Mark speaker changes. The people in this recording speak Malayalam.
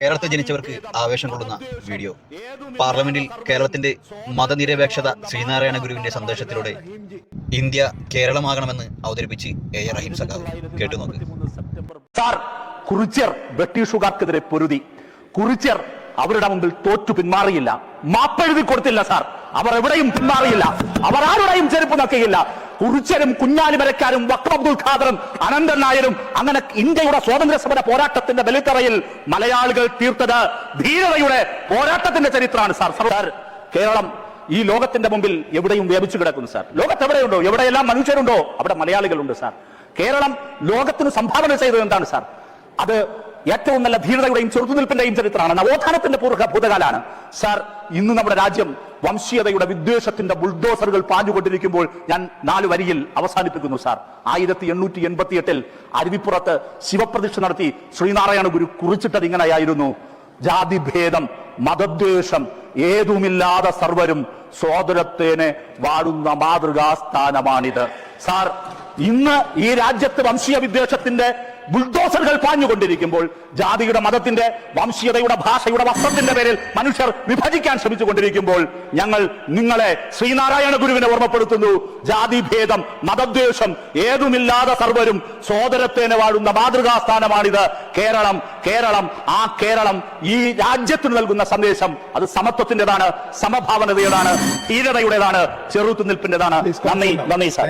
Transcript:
Speaker 1: കേരളത്തിൽ ജനിച്ചവർക്ക് ആവേശം കൊള്ളുന്ന വീഡിയോ. പാർലമെന്റിൽ കേരളത്തിന്റെ മതനിരപേക്ഷത ശ്രീനാരായണ ഗുരുവിന്റെ സന്ദേശത്തിലൂടെ ഇന്ത്യ കേരളമാകണമെന്ന് അവതരിപ്പിച്ച് AR റഹീം സഖാവ്. കേട്ടു നോക്ക്.
Speaker 2: സാർ, കുറിച്യർ ബ്രിട്ടീഷുകാർക്കെതിരെ പൊരുതി. കുറിച്യർ അവരുടെ മുമ്പിൽ തോറ്റു പിന്മാറിയില്ല, മാപ്പെഴുതി കൊടുത്തില്ല. സാർ, അവർ എവിടെയും പിന്മാറിയില്ല, അവർ ആരുടെയും ചെരുപ്പ് നക്കുകയില്ല. കുറിച്യരും കുഞ്ഞാലിമരക്കാരും വക്കം അബ്ദുൽ ഖാദറും അനന്തൻ നായരും അങ്ങനെ ഇന്ത്യയുടെ സ്വാതന്ത്ര്യ സമര പോരാട്ടത്തിന്റെ ബലിത്തറയിൽ മലയാളികൾ തീർത്തത് ധീരതയുടെ പോരാട്ടത്തിന്റെ ചരിത്രമാണ്. സാർ, കേരളം ഈ ലോകത്തിന്റെ മുമ്പിൽ എവിടെയും വ്യാപിച്ചു കിടക്കുന്നു. സാർ, ലോകത്ത് എവിടെയുണ്ടോ, എവിടെയെല്ലാം മനുഷ്യരുണ്ടോ അവിടെ മലയാളികളുണ്ട്. സാർ, കേരളം ലോകത്തിന് സംഭാവന ചെയ്തത് എന്താണ്? സാർ, അത് ഏറ്റവും നല്ല ധീരതയുടെയും ചെറുത്തുനിൽപ്പിന്റെയും ചരിത്രമാണ്, നവോത്ഥാനത്തിന്റെ ഭൂതകാലാണ്. സാർ, ഇന്ന് നമ്മുടെ രാജ്യം വംശീയതയുടെ വിദ്വേഷത്തിന്റെ ബുൾഡോസറുകൾ പാഞ്ഞുകൊണ്ടിരിക്കുമ്പോൾ ഞാൻ 4 വരിയിൽ അവസാനിപ്പിക്കുന്നു. സാർ, 1888 അരുവിപ്പുറത്ത് ശിവപ്രതിഷ്ഠ നടത്തി ശ്രീനാരായണ ഗുരു കുറിച്ചിട്ടത് ഇങ്ങനെയായിരുന്നു: ജാതിഭേദം മതദ്വേഷം ഏതുമില്ലാതെ സർവരും സോദരത്തേനെ വാഴുന്ന മാതൃകാസ്ഥാനമാണിത്. സാർ, ഇന്ന് ഈ രാജ്യത്ത് വംശീയ വിദ്വേഷത്തിന്റെ ബുൾഡോസറുകൾ പാഞ്ഞുകൊണ്ടിരിക്കുമ്പോൾ, ജാതിയുടെ മതത്തിന്റെ വംശീയതയുടെ ഭാഷയുടെ വസ്ത്രത്തിന്റെ പേരിൽ മനുഷ്യർ വിഭജിക്കാൻ ശ്രമിച്ചുകൊണ്ടിരിക്കുമ്പോൾ, ഞങ്ങൾ നിങ്ങളെ ശ്രീനാരായണ ഗുരുവിനെ ഓർമ്മപ്പെടുത്തുന്നു: ജാതിഭേദം മതദ്വേഷം ഏതുമില്ലാതെ സർവരും സോദരത്തേനെ വാഴുന്ന മാതൃകാസ്ഥാനമാണിത് കേരളം. കേരളം, ആ കേരളം ഈ രാജ്യത്തിന് നൽകുന്ന സന്ദേശം അത് സമത്വത്തിന്റേതാണ്, സമഭാവനതയുടേതാണ്, ധീരതയുടേതാണ്, ചെറുത്തുനിൽപ്പിന്റേതാണ്. നന്ദി സാർ.